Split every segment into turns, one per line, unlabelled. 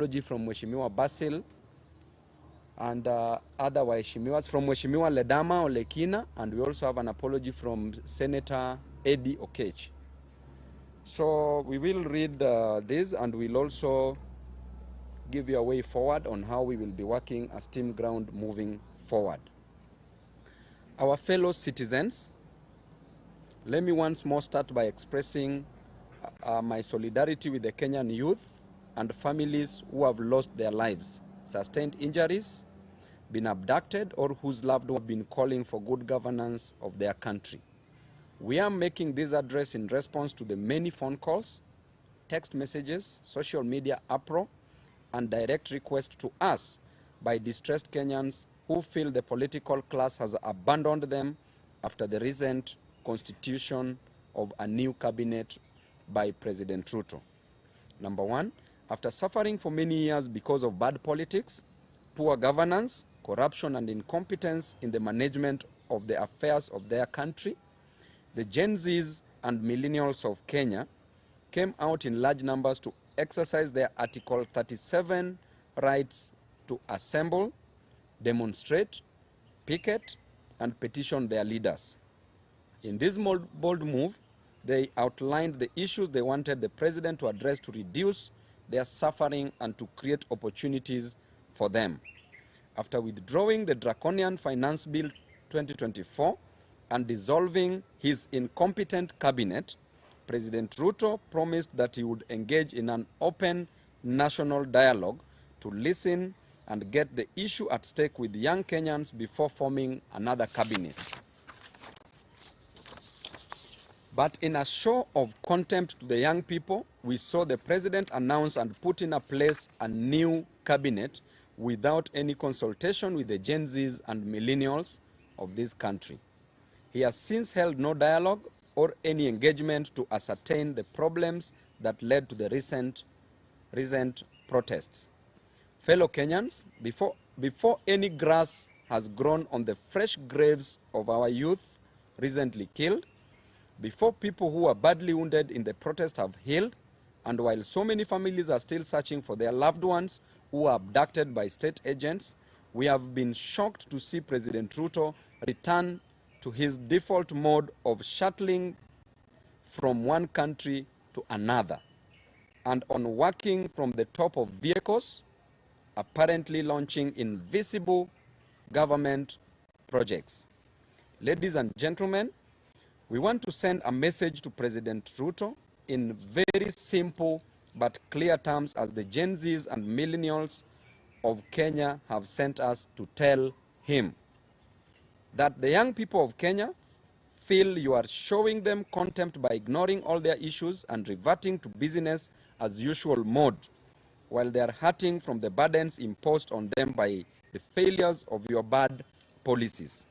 apology from Mheshimiwa Basil and other Waheshimiwas, from Mheshimiwa Ledama Olekina, and we also have an apology from Senator Eddie Okech. So we will read this, and we'll also give you a way forward on how we will be working as Team Ground moving forward. Our fellow citizens, let me once more start by expressing my solidarity with the Kenyan youth and families who have lost their lives, sustained injuries, been abducted, or whose loved ones have been calling for good governance of their country. We are making this address in response to the many phone calls, text messages, social media uproar, and direct requests to us by distressed Kenyans who feel the political class has abandoned them after the recent constitution of a new cabinet by President Ruto. Number one, after suffering for many years because of bad politics, poor governance, corruption, and incompetence in the management of the affairs of their country, the Gen Zs and millennials of Kenya came out in large numbers to exercise their Article 37 rights to assemble, demonstrate, picket, and petition their leaders. In this bold move, they outlined the issues they wanted the president to address to reduce their suffering and to create opportunities for them. After withdrawing the draconian Finance Bill 2024 and dissolving his incompetent cabinet, President Ruto promised that he would engage in an open national dialogue to listen and get the issue at stake with young Kenyans before forming another cabinet. But in a show of contempt to the young people, we saw the president announce and put in place a new cabinet without any consultation with the Gen Zs and millennials of this country. He has since held no dialogue or any engagement to ascertain the problems that led to the recent protests. Fellow Kenyans, before any grass has grown on the fresh graves of our youth recently killed, before people who were badly wounded in the protest have healed, and while so many families are still searching for their loved ones who were abducted by state agents, we have been shocked to see President Ruto return to his default mode of shuttling from one country to another and on working from the top of vehicles, apparently launching invisible government projects. Ladies and gentlemen, we want to send a message to President Ruto in very simple but clear terms, as the Gen Zs and millennials of Kenya have sent us to tell him that the young people of Kenya feel you are showing them contempt by ignoring all their issues and reverting to business as usual mode, while they are hurting from the burdens imposed on them by the failures of your bad policies.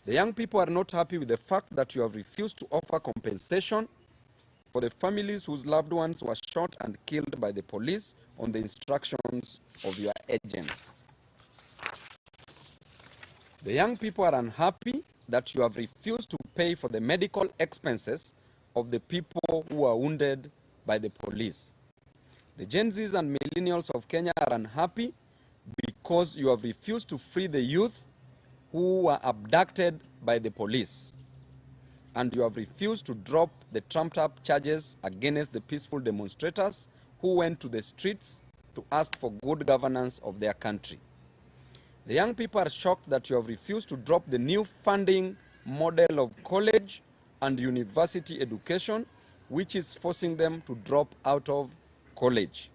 The young people are not happy with the fact that you have refused to offer compensation for the families whose loved ones were shot and killed by the police on the instructions of your agents. The young people are unhappy that you have refused to pay for the medical expenses of the people who were wounded by the police. The Gen Zs and millennials of Kenya are unhappy because you have refused to free the youth who were abducted by the police, and you have refused to drop the trumped-up charges against the peaceful demonstrators who went to the streets to ask for good governance of their country. The young people are shocked that you have refused to drop the new funding model of college and university education, which is forcing them to drop out of college.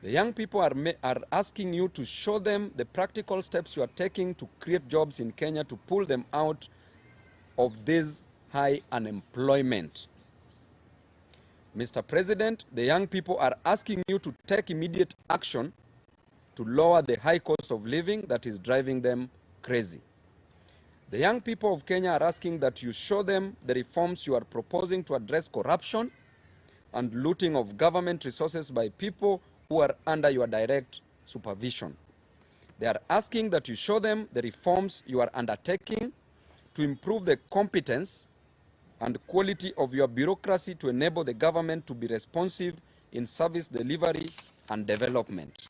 The young people are asking you to show them the practical steps you are taking to create jobs in Kenya to pull them out of this high unemployment. Mr. President, the young people are asking you to take immediate action to lower the high cost of living that is driving them crazy. The young people of Kenya are asking that you show them the reforms you are proposing to address corruption and looting of government resources by people who are under your direct supervision. They are asking that you show them the reforms you are undertaking to improve the competence and quality of your bureaucracy to enable the government to be responsive in service delivery and development.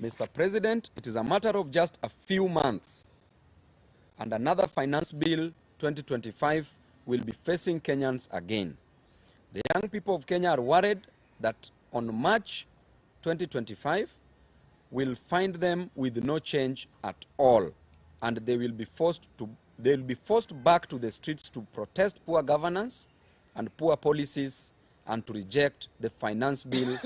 Mr. President, it is a matter of just a few months, and another finance bill 2025 will be facing Kenyans again. The young people of Kenya are worried that on March 2025, we'll find them with no change at all, and they will be forced back to the streets to protest poor governance and poor policies and to reject the finance bill